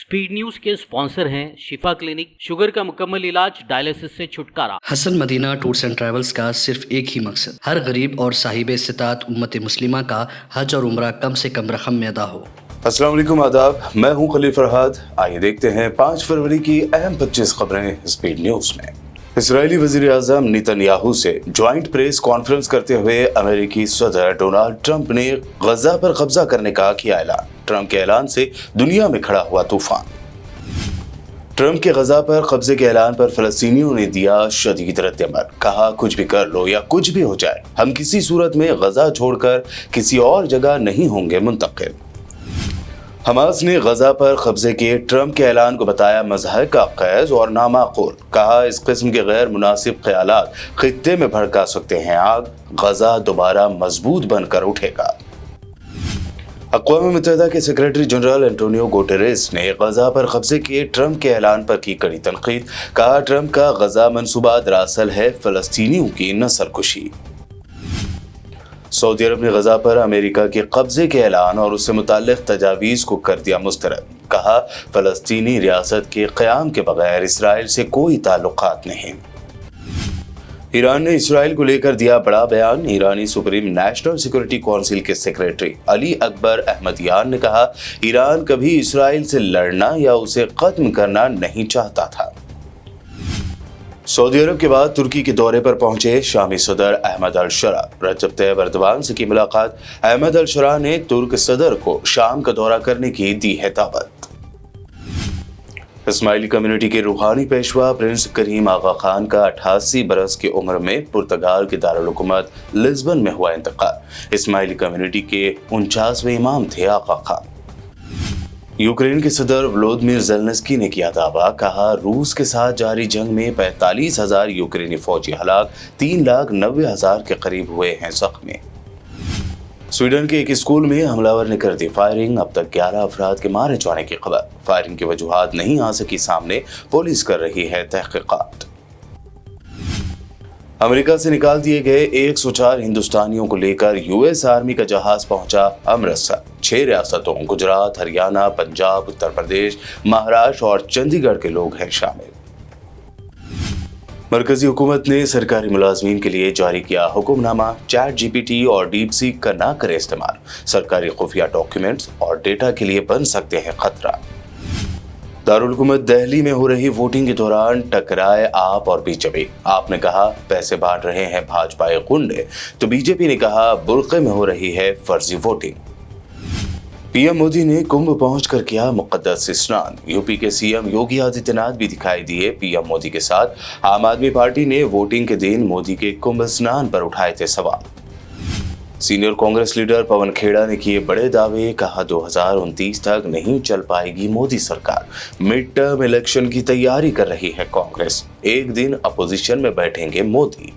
Speed news के sponsor हैं शिफा clinic, sugar का मुकम्मल इलाज, डायलिसिस से छुटकारा। Hasan Madina tours and travels का सिर्फ एक ही मकसद, हर गरीब और साहिब इस्तिताअत उम्मत मुस्लिमा का हज और उम्रा कम से कम रकम में अदा हो। अस्सलाम वालेकुम, आदाब। मैं हूं खलील फरहाद। आइए देखते हैं 5 फरवरी की अहम 25 खबरें स्पीड न्यूज में। इजरायली वजीर आजम नेतन्याहू से ज्वाइंट प्रेस कॉन्फ्रेंस करते हुए अमेरिकी सदर डोनाल्ड ट्रंप ने गजा पर कब्जा करने का किया ऐलान। ट्रंप के ऐलान से दुनिया में खड़ा हुआ तूफान। ट्रंप के गजा पर कब्जे के ऐलान पर फलस्तीनियों ने दिया शदीद रद्द-ए-अमल। कहा, कुछ भी कर लो या कुछ भी हो जाए, हम किसी सूरत में गजा छोड़कर किसी और जगह नहीं होंगे मुंतकिल। हमास ने गजा पर कब्जे के ट्रंप के ऐलान को बताया मज़हक़ ग़ैज़ और नामाकूल। कहा, इस किस्म के गैर मुनासिब ख्यालात खित्ते में भड़का सकते हैं आग। गजा दोबारा मजबूत बनकर उठेगा। अक़वाम मुत्तहिदा के सेक्रेटरी जनरल एंटोनियो गुटेरेस ने गजा पर कब्जे के ट्रंप के ऐलान पर की कड़ी तनकीद। कहा, ट्रंप का गजा मंसूबा दरअसल है फ़लस्तीनियों की नस्लकुशी। सऊदी अरब ने गजा पर अमेरिका के कब्जे के ऐलान और उससे मुताल्लिक़ तजावीज़ को कर दिया मुस्तरद। कहा, फ़लस्तीनी रियासत के क़याम के बगैर इसराइल से कोई ताल्लुकात नहीं। ईरान ने इसराइल को लेकर दिया बड़ा बयान। ईरानी सुप्रीम नेशनल सिक्योरिटी काउंसिल के सेक्रेटरी अली अकबर अहमदियान ने कहा, ईरान कभी इसराइल से लड़ना या उसे ख़त्म करना नहीं चाहता था। सऊदी अरब के बाद तुर्की के दौरे पर पहुंचे शामी सदर अहमद अल-शरा। रजब तैयब एर्दोगान से की मुलाकात। अहमद अल-शरा ने तुर्क सदर को शाम का दौरा करने की दी है दावत। इस्माइली कम्युनिटी के रूहानी पेशवा प्रिंस करीम आगा खान का 88 बरस की उम्र में पुर्तगाल के दारुल हुकूमत लिस्बन में हुआ इंतकाल। इस्माइली कम्युनिटी के 49वें इमाम थे आगा खान। यूक्रेन के सदर व्लोदिमीर ज़ेलेंस्की ने किया दावा। कहा, रूस के साथ जारी जंग में 45,000 यूक्रेनी फौजी हलाक, 3,90,000 के करीब हुए हैं जख्मी। स्वीडन के एक स्कूल में हमलावर ने कर दी फायरिंग। अब तक 11 अफराद के मारे जाने की खबर। फायरिंग की वजूहात नहीं आ सकी सामने, पुलिस कर रही है तहकीकात। अमेरिका से निकाल दिए गए 104 हिंदुस्तानियों को लेकर यूएस आर्मी का जहाज पहुंचा अमृतसर। 6 रियासतों गुजरात, हरियाणा, पंजाब, उत्तर प्रदेश, महाराष्ट्र और चंडीगढ़ के लोग हैं शामिल। मरकजी हुकूमत ने सरकारी मुलाजमीन के लिए जारी किया हुक्मनामा। चैट जीपीटी और डीपसीक का ना करे इस्तेमाल। सरकारी खुफिया डॉक्यूमेंट्स और डेटा के लिए बन सकते हैं खतरा। दारुल हुकूमत दिल्ली में हो रही वोटिंग के दौरान टकराए आप और बीजेपी। आपने कहा, पैसे बांट रहे हैं भाजपा गुंडे, तो बीजेपी ने कहा, बुर्के में हो रही है फर्जी वोटिंग। पीएम मोदी ने कुंभ पहुंचकर किया मुकद्दस स्नान। यूपी के सीएम योगी आदित्यनाथ भी दिखाई दिए पीएम मोदी के साथ। आम आदमी पार्टी ने वोटिंग के दिन मोदी के कुंभ स्नान पर उठाए थे सवाल। सीनियर कांग्रेस लीडर पवन खेड़ा ने किए बड़े दावे। कहा, 2029 तक नहीं चल पाएगी मोदी सरकार। मिड टर्म इलेक्शन की तैयारी कर रही है कांग्रेस। एक दिन अपोजिशन में बैठेंगे मोदी।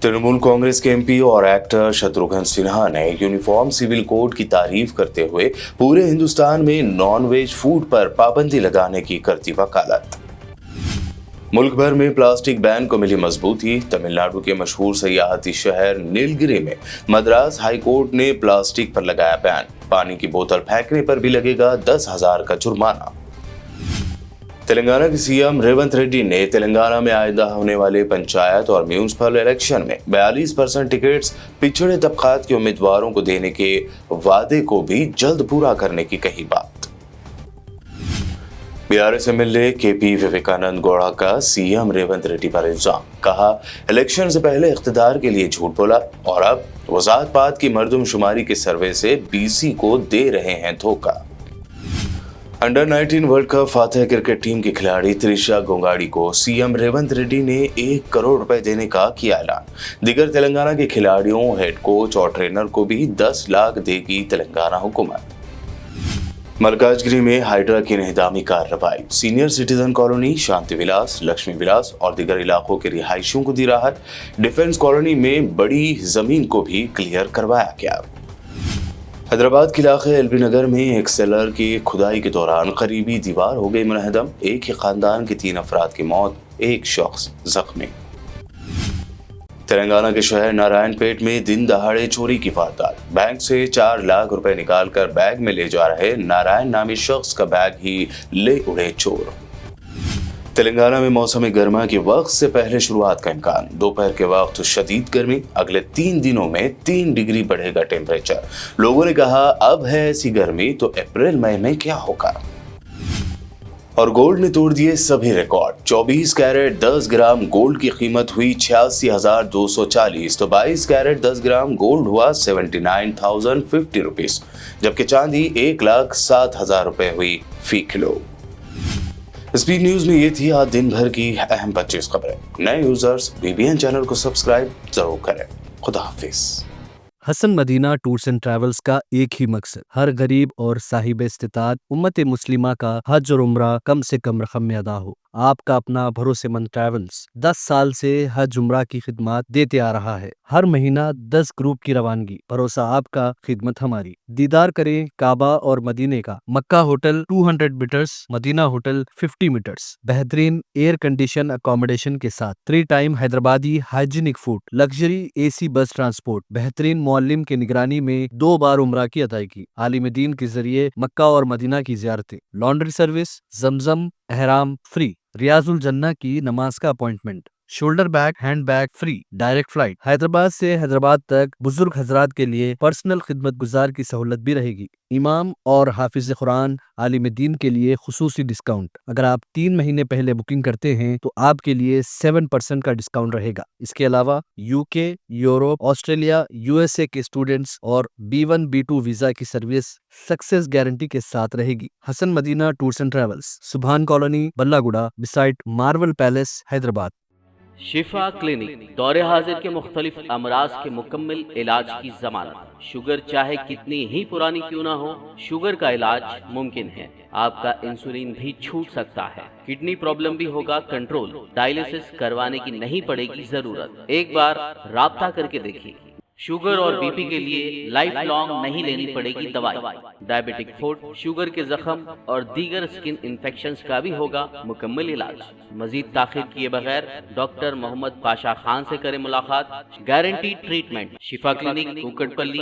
तृणमूल कांग्रेस के एमपी और एक्टर शत्रुघ्न सिन्हा ने यूनिफॉर्म सिविल कोड की तारीफ करते हुए पूरे हिंदुस्तान में नॉन वेज फूड पर पाबंदी लगाने की करती वकालत। मुल्क भर में प्लास्टिक बैन को मिली मजबूती। तमिलनाडु के मशहूर सयाहती शहर नीलगिरी में मद्रास हाई कोर्ट ने प्लास्टिक पर लगाया बैन। पानी की बोतल फेंकने पर भी लगेगा 10,000 का जुर्माना। तेलंगाना के सीएम रेवंत रेड्डी ने तेलंगाना में आइंदा होने वाले पंचायत और म्यूनिसिपल इलेक्शन में 42% टिकट्स पिछड़े तबकात के उम्मीदवारों को देने के वादे को भी जल्द पूरा करने की कही बात। BRS MLA KP Vivekananda Gowda का सीएम रेवंत रेड्डी पर इल्जाम। कहा, इलेक्शन से पहले इख्तिदार के लिए झूठ बोला और अब वो जात पात की मर्दमशुमारी के सर्वे से बीसी को दे रहे हैं धोखा। अंडर 19 वर्ल्ड कप फातेह क्रिकेट टीम की खिलाड़ी त्रिशा गोंगाड़ी को सीएम रेवंत रेड्डी ने 1 करोड़ रुपए देने का किया ऐलान। दीगर तेलंगाना के खिलाड़ियों, हेड कोच और ट्रेनर को भी 10 लाख देगी तेलंगाना हुकूमत। मलकाजगिरी में हाइड्रा की इंहदामी कार्रवाई। सीनियर सिटीजन कॉलोनी, शांति विलास, लक्ष्मी विलास और दीगर इलाकों के रिहायशियों को दी राहत। डिफेंस कॉलोनी में बड़ी जमीन को भी क्लियर करवाया गया। हैदराबाद के इलाके एलबी नगर में एक सेलर की खुदाई के दौरान करीबी दीवार हो गई मुनहदम। एक ही खानदान के 3 अफराद की मौत, 1 शख्स जख्मी। तेलंगाना के शहर नारायण पेट में दिन दहाड़े चोरी की वारदात। बैंक से 4 लाख रुपए निकालकर बैग में ले जा रहे नारायण नामी शख्स का बैग ही ले उड़े चोर। तेलंगाना में मौसम गर्मा के वक्त से पहले शुरुआत का इम्कान। दोपहर के वक्त शदीद गर्मी, अगले 3 दिनों में 3 डिग्री बढ़ेगा टेम्परेचर। लोगों ने कहा अब है ऐसी गर्मी तो अप्रैल मई में क्या होगा। और गोल्ड ने तोड़ दिए सभी रिकॉर्ड। 24 कैरेट 10 ग्राम गोल्ड की कीमत हुई 86,240, तो 22 कैरेट 10 ग्राम गोल्ड हुआ 79,050 रुपीज, जबकि चांदी 1,07,000 रुपए हुई फी किलो। स्पीड न्यूज में ये थी आज दिन भर की अहम 25 खबरें। नए यूजर्स BBN चैनल को सब्सक्राइब जरूर करें। खुदा हाफिज। Hasan Madina tours and travels का एक ही मकसद, हर गरीब और साहिब इस्तिताअत उम्मत मुस्लिमा का हज और उम्रा कम से कम रकम में अदा हो। आपका अपना भरोसेमंद ट्रैवल्स 10 साल से हज उम्रा की खिदमत देते आ रहा है। हर महीना 10 ग्रुप की रवानगी, भरोसा आपका, खिदमत हमारी। दीदार करें काबा और मदीने का। Mecca hotel 200 metres, Medina hotel 50 metres, बेहतरीन एयर कंडीशन अकोमोडेशन के साथ 3 time Hyderabadi hygienic food, luxury AC bus transport, बेहतरीन मुअल्लिम की निगरानी में 2 बार उम्रा की अदायगी, आलिम दीन के जरिए मक्का और मदीना की जियारतें, लॉन्ड्री सर्विस, जमजम एहराम फ्री, रियाजुल जन्ना की नमाज का appointment, shoulder bag hand bag free, direct flight. Hyderabad से हैदराबाद तक बुजुर्ग हजरात के लिए पर्सनल खिदमत गुजार की सहूलत भी रहेगी। इमाम और हाफिज कुरान आलिम दीन के लिए खुसूसी डिस्काउंट। अगर आप 3 महीने पहले बुकिंग करते हैं तो आपके लिए 7% का डिस्काउंट रहेगा। इसके अलावा UK, यूरोप, ऑस्ट्रेलिया, USA के स्टूडेंट्स और B1 B2 वीजा की सर्विस सक्सेस गारंटी के साथ रहेगी। Hasan Madina tours and travels, Subhan colony, Ballaguda, beside marvel palace, Hyderabad. Shifa clinic दौरे हाजिर के मुख्तलिफ अमराज के मुकम्मल इलाज की जमानत। शुगर चाहे कितनी ही पुरानी क्यों ना हो, शुगर का इलाज मुमकिन है। आपका इंसुलिन भी छूट सकता है, किडनी प्रॉब्लम भी होगा कंट्रोल, डायलिसिस करवाने की नहीं पड़ेगी जरूरत। एक बार राब्ता करके देखिए। शुगर और BP के लिए लाइफ लॉन्ग नहीं लेनी पड़ेगी दवाई। डायबिटिक फूड, शुगर के जख्म और दीगर स्किन इन्फेक्शंस का भी होगा मुकम्मल इलाज। मजीद ताखिर किए बगैर डॉक्टर मोहम्मद पाशा खान से करें मुलाकात। Guarantee treatment. शिफा क्लिनिक, कुकटपल्ली,